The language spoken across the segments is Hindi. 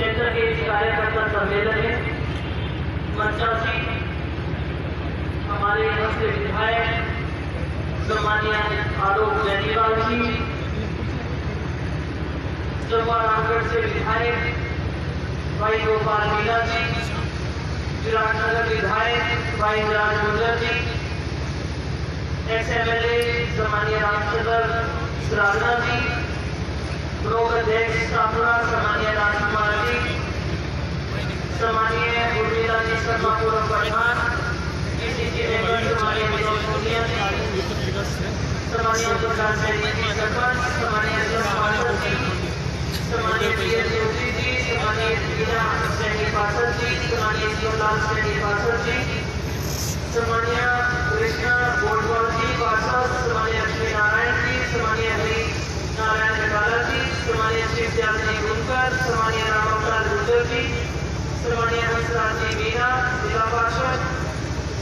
क्षेत्र के इस कार्यकर्ता सम्मेलन में मंचासी हमारे यहाँ से विधायक सम्मानीय आलोक बेनीवाल जी, जमुआ रामगढ़ से विधायक भाई गोपाल मीणा जी, विराटनगर विधायक भाई विराट गुर्जर जी, XMLA सम्मानीय रामचंद्र सरावना जी, ब्लॉक अध्यक्ष सापुरा सम्मानीय राजकुमार जी, सम्मानीय उर्मिला जी शर्मा पूर्व प्रधान, PCC मेंबर सम्मानीय विनोद सोनिया जी, सम्मानीय प्रकाश जी सरपंच, सम्मानीय पार्षद जी, सम्मानीय PL जोशी जी, सम्मानीय मीना सैनी पार्षद जी, सम्मानीय शिवलाल सैनी पार्षद जी, सम्मानीय कृष्णा गोडवाल जी पार्षद, सम्मानीय श्री नारायण जी, सम्मानीय हरि नारायण गटाला जी, सम्मानीय शिव दयाल जी गुनकर, सम्मानीय रामपाल गुर्जर जी, सम्मानीय हंसराज जी मीना जिला पार्षद,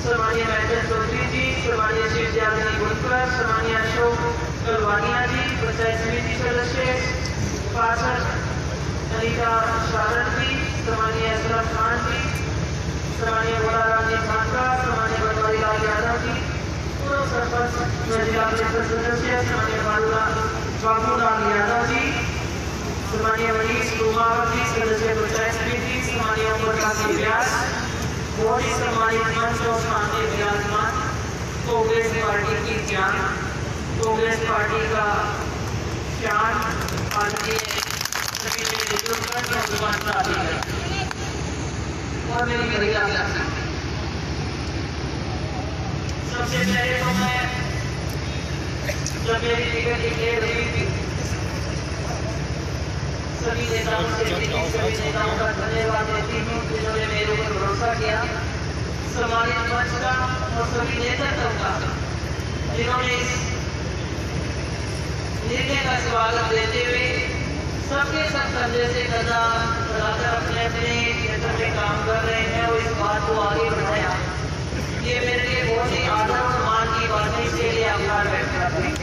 सम्मानीय मैथन चौधरी जी, सम्मानीय शिव दयाल जी गुनकर, सम्मानीय अशोक कलवानिया जी, पंचायत समिति सदस्य पार्षद अनिता शारण जी, सम्मानीय अशरफ खान जी, सम्मानीय बोलाराम जी खानका, सम्मानीय बनवारी लाल यादव जी, पूर्व सरपंच जिला परिषद सदस्य सम्मानीय बाबूलाल यादव जी, सम्मानीय मनीष कुमार जी सदस्य पंचायत समिति, सम्मानीय प्रकाश व्यास, बहुत ही सम्मानित मंच और सामने विराजमान कांग्रेस पार्टी की जान, कांग्रेस पार्टी का शान आदरणीय सभी और मेरी महिला सबसे पहले तो मैं जब मेरी टिकट डिक्लेयर हुई थी सभी नेताओं का धन्यवाद देती हूँ जिन्होंने मेरे ऊपर भरोसा किया, सम्मानित मंच का और सभी नेतृत्व का जिन्होंने इस निर्णय का स्वागत देते हुए सबके सब कंधे से कंधा लगाकर अपने अपने क्षेत्र में काम कर रहे हैं और इस बात को आगे बढ़ाया। ये मेरे लिए बहुत ही आदर और मान की बात है, इसके लिए आभार व्यक्त करते हैं।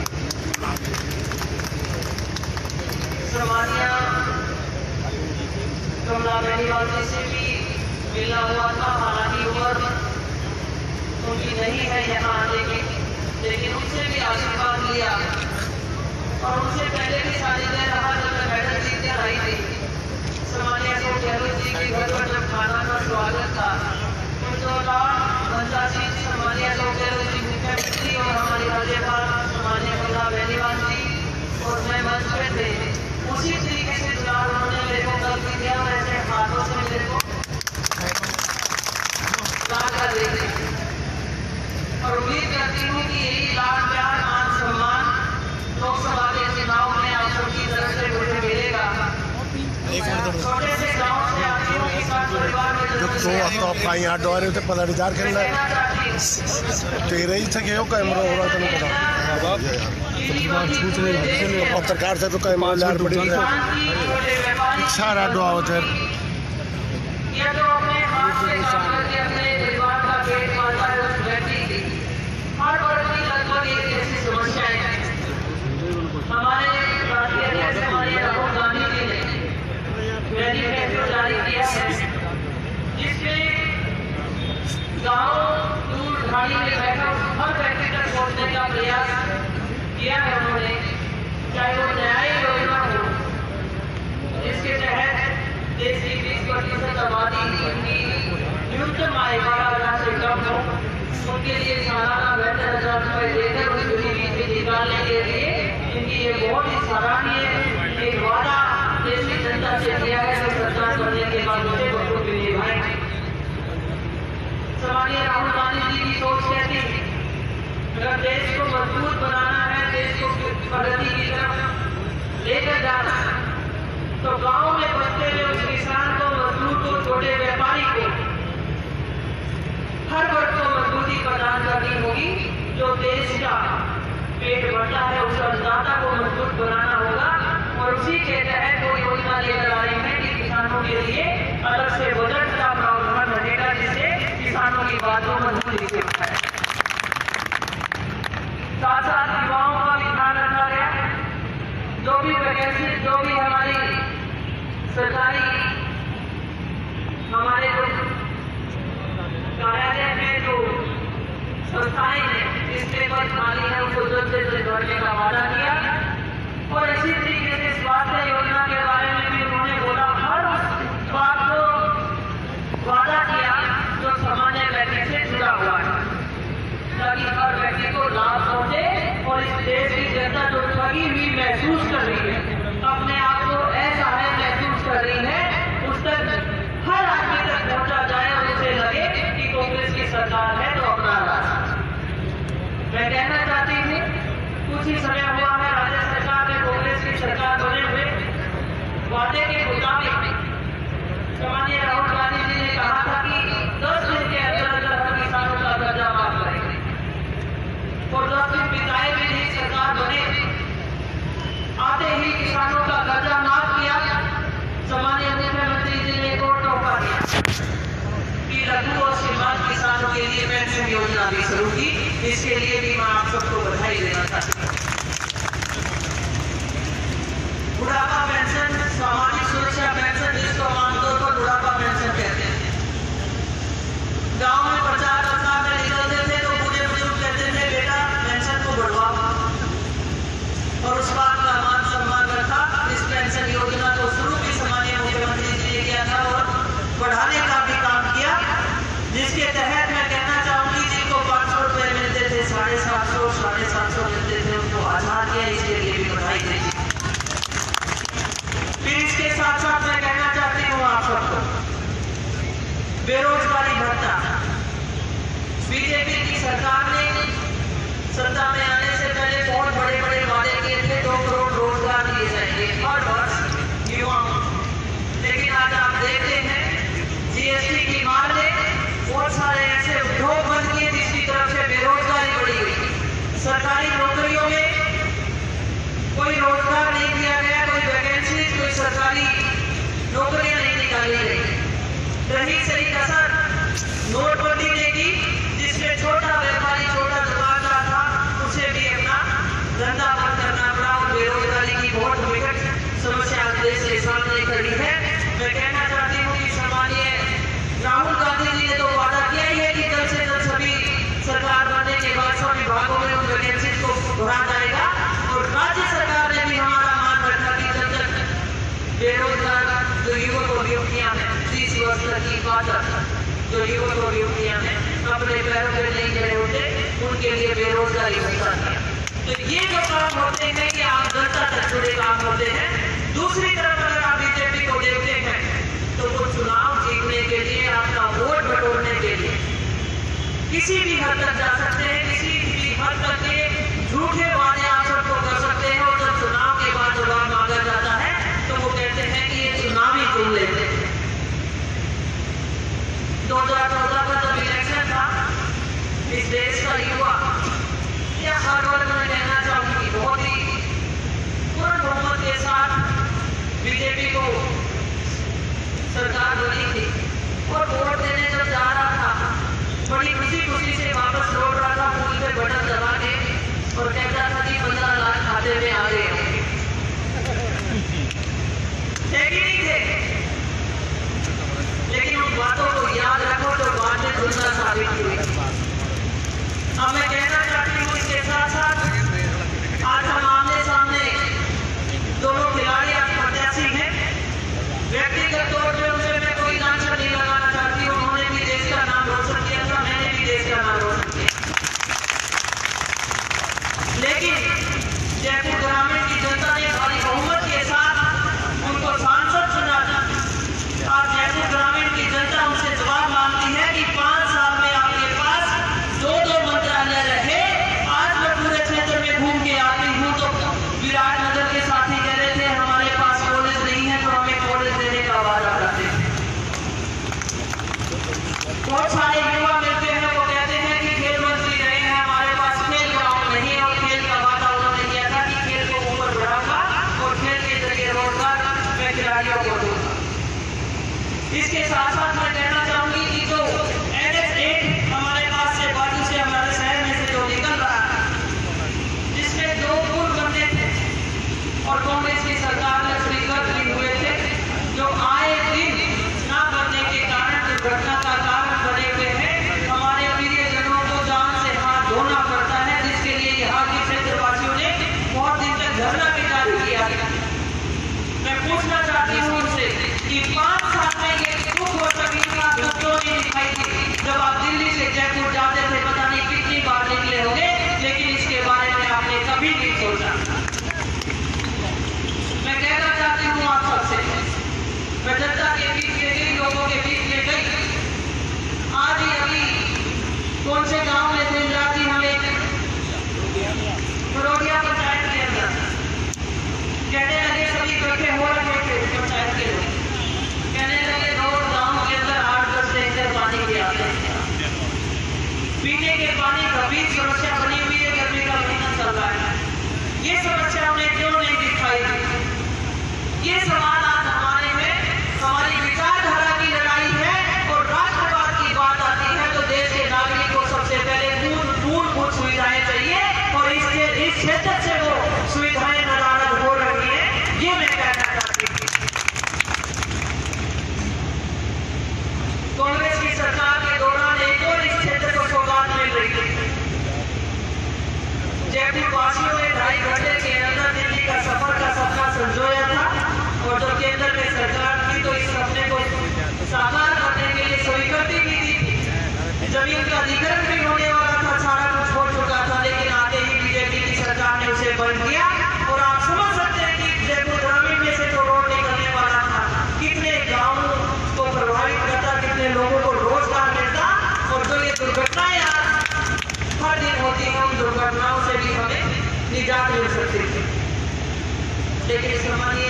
सम्मानीय कमला बेनीवाल जी से भी मिलना हुआ था, हालांकि उम्र उनकी नहीं है यहाँ आने की, लेकिन उनसे भी आशीर्वाद लिया और उनसे पहले भी सानिध्य रहा जब मैं मेडल जीत कर आई थी। सम्मानीय अशोक गहलोत जी के घर पर जब खाना का स्वागत था उस दौरान पंचासी सम्मानीय अशोक गहलोत जी मुख्यमंत्री और हमारी राज्यपाल सम्मानीय कमला बेनीवाल जी और मैं मंच पे थे, उसी तरीके से जुड़ाव उन्होंने मेरे को कल भी दिया और ऐसे हाथों से मेरे को लाड कर देते और उम्मीद करती हूँ कि यही लाड प्यार मान सम्मान लोकसभा के चुनाव में आप सबकी तरफ से मुझे मिलेगा। छोटे से गांव से आती हूँ, किसान परिवार में तो आप यहाँ डोरे थे पता नहीं करना तेरे ही थे कैमरा हो रहा तेन पता पत्रकार से तो कैमरा लार पड़ी सारा डुआ उधर हर वर्ग की लगभग एक ऐसी समस्या है। हमारे राष्ट्रीय अध्यक्ष हमारे राहुल गांधी जी ने मैनिफेस्टो जारी किया है जिसमें गांव दूर ढाणी में बैठा हर व्यक्ति तक पहुंचने का प्रयास किया है उन्होंने, चाहे वो न्याय योजना हो जिसके तहत देश की 20% आबादी की न्यूनतम आय 12,000 से कम हो, उनके लिए सालाना 72,000 रुपए देकर उस गरीबी से निकालने के लिए इनकी ये बहुत ही सराहनीय एक वादा देश की जनता से किया है जो सरकार बनने के बाद मुझे बखूबी निभाएंगे। सम्मानीय राहुल गांधी जी की सोच कहती है अगर देश को मजबूत बनाना है, देश को प्रगति की तरफ लेकर जाना है तो गांव में बसते हुए उस किसान को, मजदूर को, छोटे व्यापारी को, हर वर्ग को मजबूती प्रदान करनी होगी। जो देश का पेट भरता है उस अन्नदाता को मजबूत बनाना होगा और उसी के तहत वो योजना लेकर आ रहे हैं कि किसानों के लिए अलग से बजट का प्रावधान रहेगा जिससे किसानों की बात को मजबूती से उठाए। साथ साथ युवाओं का भी ध्यान रखा गया, जो भी वैकेंसी, जो भी हमारी सरकारी हमारे जो कार्यालय में जो संस्थाएं हैं जिस पेपर खाली है उसको जल्द से जल्द भरने का वादा किया। और इसी तरीके से स्वास्थ्य योजना के बारे में भी उन्होंने बोला, हर बात को वादा किया जो सामान्य व्यक्ति से जुड़ा हुआ है, ताकि हर व्यक्ति को लाभ पहुंचे। और इस देश की जनता जो ठगी हुई महसूस कर रही है, अपने आप को असहाय महसूस कर रही है, उस तक हर आदमी तक पहुंचा जाए और उसे लगे कि कांग्रेस की सरकार है तो अपना राज। मैं कहना चाहती हूँ, कुछ ही समय हुआ है राज्य सरकार में कांग्रेस की सरकार बने हुए, वादे के मुताबिक सामान्य राहुल गांधी जी ने कहा था कि 10 दिन के अंदर हर किसानों का कर्जा माफ करेंगे। और 10 दिन बिताए भी नहीं, सरकार बने आते ही किसानों का कर्जा माफ किया। सामान्य मुख्यमंत्री जी ने एक और तोहफा दिया कि लघु और सीमांत किसानों के लिए पेंशन योजना भी शुरू की। इसके लिए भी मैं आप सबको बधाई देना चाहती हूँ। बुढ़ापा पेंशन, सामाजिक सुरक्षा पेंशन, जिसको आमतौर पर बुढ़ापा पेंशन कहते हैं, गांव में प्रचार प्रसार में निकलते थे तो बूढ़े बुजुर्ग कहते थे बेटा पेंशन को बढ़वाओ, और उस बात का मान सम्मान रखा। इस पेंशन योजना को शुरू भी सामान्य मुख्यमंत्री जी ने किया था और बढ़ाने का भी काम किया, जिसके तहत मैं कहना चाहूंगी जिनको 500 रुपए मिलते थे 750, 750 मिलते थे, उनको 1000 किया। इसके लिए भी बधाई देती। फिर इसके साथ साथ मैं कहना चाहती हूँ आप सबको, बेरोजगारी भत्ता, बीजेपी की सरकार ने सत्ता में आने से पहले बहुत बड़े बड़े वादे किए थे, 2 करोड़ रोजगार दिए जाएंगे हर वर्ष युवाओं। लेकिन आज आप देखते हैं जीएसटी की मार ने बहुत सारे ऐसे उद्योग बंद किए जिसकी तरफ से बेरोजगारी बढ़ी हुई। सरकारी नौकरियों में कोई रोजगार नहीं दिया गया, कोई वैकेंसी, कोई सरकारी नौकरियां नहीं निकाली गई। रही सही कसर नोटबंदी ने की, जिसमें छोटा व्यापारी, छोटा दुकानदार था, उसे भी अपना धंधा बंद करना पड़ा। और बेरोजगारी की बहुत विकट समस्या देश के सामने खड़ी है। मैं कहना चाहती हूँ कि सामान्य राहुल गांधी जी ने तो वादा किया ही है कि जल्द से जल्द सभी सरकार बनने के बाद सब विभागों में उन वैकेंसी को भरा जाएगा। और राज्य सरकार ने भी हमारा मान रखा कि जब तक बेरोजगार जो युवक और युवतियां हैं, 30 वर्ष तक की बात जो युवक और युवतियां हैं अपने पैरों पर नहीं खड़े होते, उनके लिए बेरोजगारी होता है। तो ये जो काम होते हैं कि आप जनता तक जुड़े काम होते हैं। दूसरी तरफ अगर आप बीजेपी को देखते हैं तो वो चुनाव जीतने के लिए, आपका वोट बटोरने के लिए किसी भी हद तक जा सकते हैं, किसी भी हद तक के झूठे वादे आप सबको कर सकते हैं। और जब चुनाव के बाद जवाब मांगा जाता है तो वो कहते हैं कि ये चुनावी जुमले थे। 2014 का जब इलेक्शन था, इस देश का युवा या हर वर्ग में कहना चाहूंगी बहुत ही पूर्ण बहुमत के साथ बीजेपी को सरकार बनी थी। और वोट देने जब जा रहा था, बड़ी खुशी से वापस लौट रहा था, फूल पे बटन दबा के, और कहता था कि 15 लाख खाते में आ गए। नहीं थे, लेकिन उन बातों को याद रखो तो बाद में दुनिया साबित हुई। अब मैं कहना चाहती हूँ इसके साथ साथ आज हम आमने सामने दोनों खिलाड़ी आज प्रत्याशी हैं। व्यक्तिगत तौर पर उनसे मैं कोई नाम नहीं लगाना चाहती हूँ। उन्होंने भी देश का नाम रोशन किया था, मैंने भी देश का नाम रोशन किया। लेकिन जयपुर ग्रामीण की जनता ने भारी बहुमत के साथ उनको सांसद चुना था। आज जयपुर ग्रामीण की जनता उनसे जवाब मांगती है कि 5 साल में आपके पास 2 मंत्रालय रहे। आज मैं पूरे क्षेत्र में घूम के आती हूँ तो विराटनगर के साथी कह रहे थे हमारे पास कॉलेज नहीं है, तो हमें कॉलेज देने का वादा करते हैं। बहुत सारे युवा मिलते हैं, वो कहते हैं कि खेल मंत्री रहे हैं, हमारे पास खेल ग्राउंड नहीं है। और खेल का वादा उन्होंने किया था कि खेल को ऊपर बढ़ाऊंगा और खेल के जरिए रोजगार मैं खिलाड़ियों को दूंगा। इसके साथ साथ मैं कहना चाहूंगी कि जो NH8 हमारे पास से बाजू से हमारे शहर में से जो निकल रहा है, जिसमें 2 पुल बनने थे और कांग्रेस की सरकार में स्वीकृत भी हुए थे, जो आए दिन न बनने के कारण पानी गंभीर समस्या बनी हुई है, गर्मी का महीना चल रहा है, ये समस्या उन्हें क्यों नहीं दिखाई दी? ये सवाल आज हमारे में हमारी विचारधारा की लड़ाई है और राष्ट्रवाद की बात आती है तो देश के नागरिक को सबसे पहले मूलभूत सुविधाएं चाहिए और इस क्षेत्र से वो सुविधाएं नदारद हो रही है, ये मैं कहना चाहती हूँ। कांग्रेस की सरकार के दौरान एक और इस क्षेत्र को सौगात मिल रही थी। जयपुर वासियों ने 2.5 घंटे के अंदर दिल्ली का सफर का सपना संजोया था और जब केंद्र में सरकार थी तो इस सपने को साकार करने के लिए स्वीकृति भी दी थी। जमीन का अधिग्रहण भी होने वाला था, सारा कुछ हो चुका था, लेकिन आते ही बीजेपी की सरकार ने उसे बंद किया और आप समझ सकते हैं कि जयपुर ग्रामीण में से तो रोड निकलने वाला था, कितने गाँव को प्रभावित करता, कितने लोगों को रोजगार मिलता और जो ये दुर्घटनाएं हर दिन होती हैं उन दुर्घटनाओं से भी हमें निजात मिल सकती थी। लेकिन सामान्य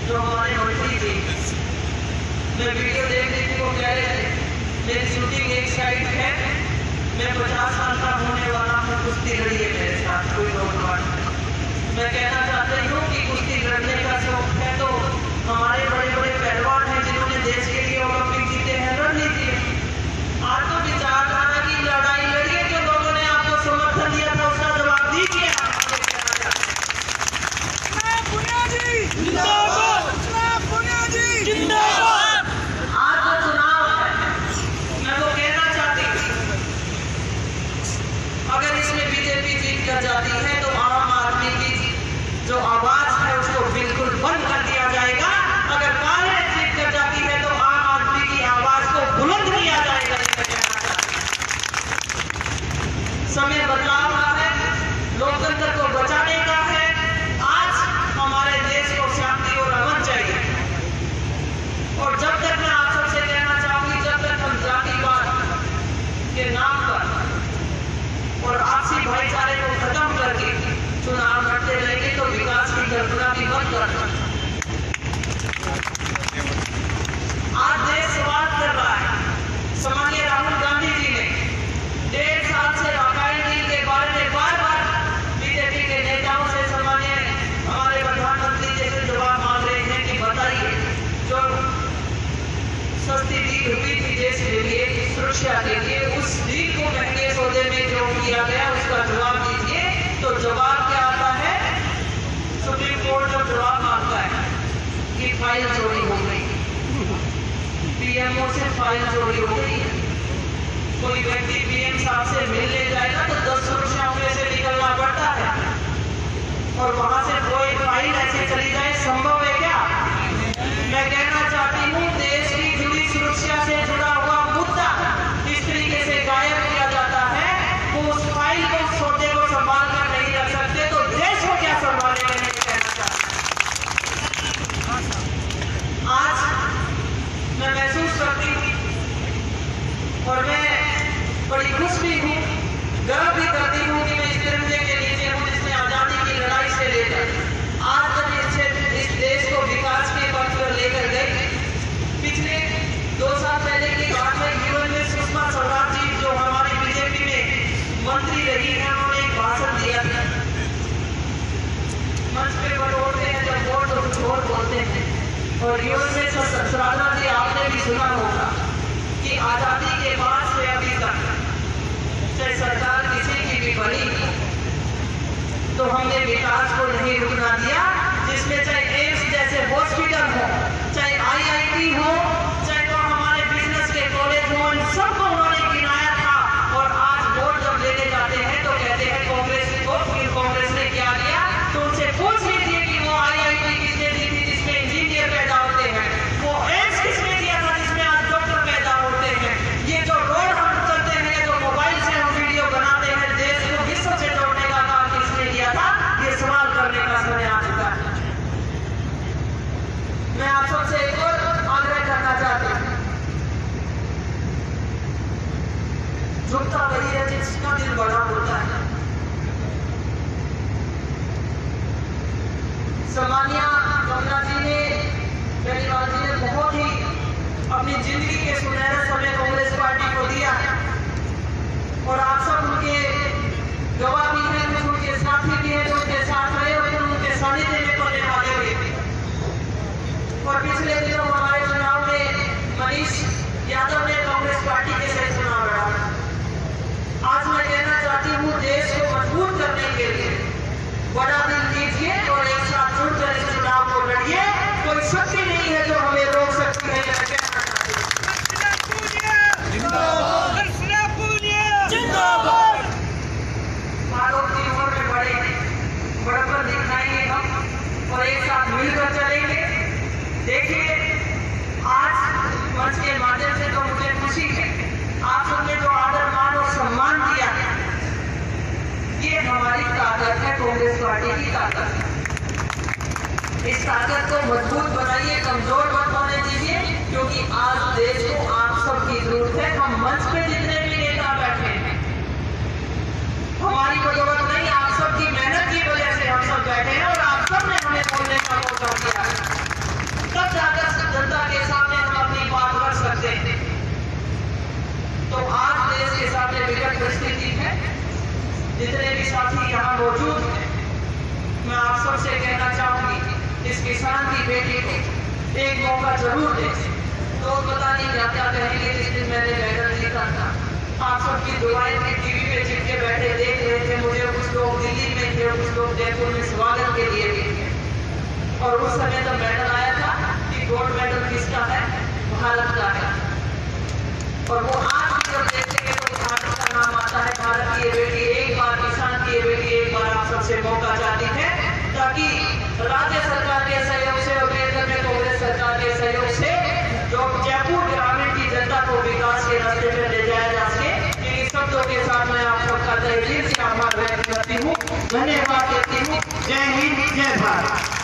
जो हमारे मंत्री थे, मैं वीडियो देख रही थी, वो कह रहे थे मेरी शूटिंग एक साइड है, मैं 50 साल का होने वाला हूँ, कुश्ती लड़ी है मेरे साथ, कोई रोक मैं कहना चाहती हूँ कि कुश्ती लड़ने का शौक है तो हमारे बड़े बड़े पहलवान हैं जिन्होंने देश के लिए ओलंपिक जीते हैं, लड़ लीजिए। आज तो विचारधारा की लड़ाई लड़िए, जो लोगों ने आपको समर्थन दिया था उसका जवाब दीजिए। आज जो चुनाव है मैं वो कहना चाहती हूँ, अगर इसमें बीजेपी जीत कर जाती है तो आम आदमी की जो आवाज है उसको बिल्कुल बंद कर दिया जाएगा। अगर कांग्रेस जीत कर जाती है तो आम आदमी की आवाज को बुलंद किया जाएगा। समय बदलाव का है, लोकतंत्र को बचाने का है। आज हमारे देश को शांति और अमन चाहिए और जब तक मैं आप सबसे कहना चाहूंगी, जब तक हम जातिवाद के नाम पर और आपसी भाईचारे को खत्म करके चुनाव लड़ते रहेंगे तो विकास की कल्पना भी बंद करना। आज देश सवाल कर रहा है। सामान्य राहुल गांधी जी ने 1.5 साल से राफेल डील के बारे में बार-बार बीजेपी के नेताओं से सामान्य हमारे प्रधानमंत्री जैसे जवाब मांग रहे हैं कि बताइए, जो सस्ती डील हुई थी देश के लिए, सुरक्षा के लिए, उस डील को महंगे सौदे में जो किया गया उसका जवाब दीजिए। तो जवाब क्या आता है? सुप्रीम कोर्ट जब जवाब मांगता है कि फाइल चोरी हो गई, पीएमओ से फाइल चोरी हो गई है, कोई व्यक्ति पीएम साहब से मिलने जाएगा तो 10 सुरक्षाओं में से निकलना पड़ता है और वहां से कोई फाइल ऐसे चली जाए, संभव है क्या? मैं कहना चाहती हूँ देश की जुड़ी सुरक्षा से जुड़ा हुआ मुद्दा इस तरीके से गायब किया जाता है, वो उस फाइल को सौदे को संभाल कर नहीं रख सकते तो देश को क्या संभालेंगे? नहीं कहना चाहता। आज मैं महसूस करती हूँ और मैं बड़ी खुश भी हूँ, गर्व भी करती हूँ कि मैं इस तिरंगे के नीचे हूँ जिसने आजादी की लड़ाई से लेकर आज तक इस देश को विकास के पथ पर लेकर गए। पिछले 2 साल पहले की बात है, यूएन में सुषमा स्वराज जी जो हमारी बीजेपी में मंत्री रही है, उन्होंने एक भाषण दिया था। मंच पे बटोरते हैं जब वोट तो कुछ और बोलते हैं और यूएन में स्वराज जी आपने भी सुना होगा कि आजादी के बाद से अभी तक चाहे सरकार किसी की भी बनी तो हमने विकास को नहीं रुकना दिया, जिसमें चाहे एम्स जैसे हॉस्पिटल हो, चाहे आईआईटी हो, चाहे तो हमारे बिजनेस के कॉलेज हो, इन सबको उन्होंने गिनाया था। और आज वोट जब लेने जाते हैं तो कहते हैं कांग्रेस को, फिर कांग्रेस ने क्या किया? तो उनसे पूछ लीजिए कि वो आईआईटी किसने दी थी जिसमें इंजीनियर पैदा होते हैं, वो एम्स किसने दिया था जिसमें आज डॉक्टर पैदा होते हैं, ये जो रोड हम चलते हैं, जो मोबाइल से हम वीडियो बनाते हैं, देश को विश्व से जोड़ने का काम किसने किया था? ये सवाल करने का समय आ चुका है। मैं और आप सब उनके गवाह भी हैं, कुछ उनके साथी भी हैं जो उनके साथ रहे और उनके सानिध्य में पढ़ने वाले भी। और पिछले दिनों हमारे चुनाव में मनीष यादव ने कांग्रेस पार्टी के साथ चुनाव लड़ा। आज मैं कहना चाहती हूँ, देश को मजबूत करने के लिए बड़ा दिल लीजिए और एक साथ जुड़कर इस चुनाव को लड़िए। कोई शक्ति नहीं है जो हमें रोक सकती है। आरोप की उम्र में बड़े बड़प्पन दिखाएंगे हम और एक साथ मिलकर चलेंगे। देखिए, आज मंच के माध्यम से तो मुझे खुशी है, आप सबने जो आदर मान और सम्मान दिया, ये हमारी ताकत है, कांग्रेस पार्टी की ताकत है। इस ताकत को मजबूत बनाइए, कमजोर मत होने दीजिए, क्योंकि आज देश को आप सबकी जरूरत है। हम मंच पे जितने भी नेता बैठे हैं, हमारी बदौलत नहीं, आप सबकी मेहनत की वजह से हम सब बैठे हैं और आप सब ने हमें बोलने का मौका दिया, तब जाकर जनता के सामने हम अपनी बात रख सकते हैं। तो आज देश के सामने विकट परिस्थिति है। जितने भी साथी यहाँ मौजूद हैं, मैं आप सबसे कहना चाहूंगी, इस किसान की बेटी को एक मौका जरूर दें। तो पता नहीं क्या क्या कहेंगे। जिस दिन मैंने बैनर लिखा था, आप सबकी दुआएं में टीवी पे चिपके बैठे देख रहे थे मुझे। कुछ लोग दिल्ली में थे, कुछ लोग जयपुर में स्वागत के लिए भी थे। और उस समय जब बैनर आया था कि गोल्ड मेडल किसका है, भारत का है। और वो आज भी जब देखेंगे तो भारत का नाम आता है। भारत की ये बेटी एक बार, किसान की ये बेटी एक बार आप सबसे मौका चाहती है, ताकि राज्य सरकार के सहयोग से और केंद्र में कांग्रेस सरकार के सहयोग से जो जयपुर ग्रामीण की जनता को विकास के रास्ते पर ले जाया जा सके। इन शब्दों के साथ मैं आप सबका तहे दिल से आभार व्यक्त करती हूँ, धन्यवाद देती हूँ। जय हिंद, जय भारत।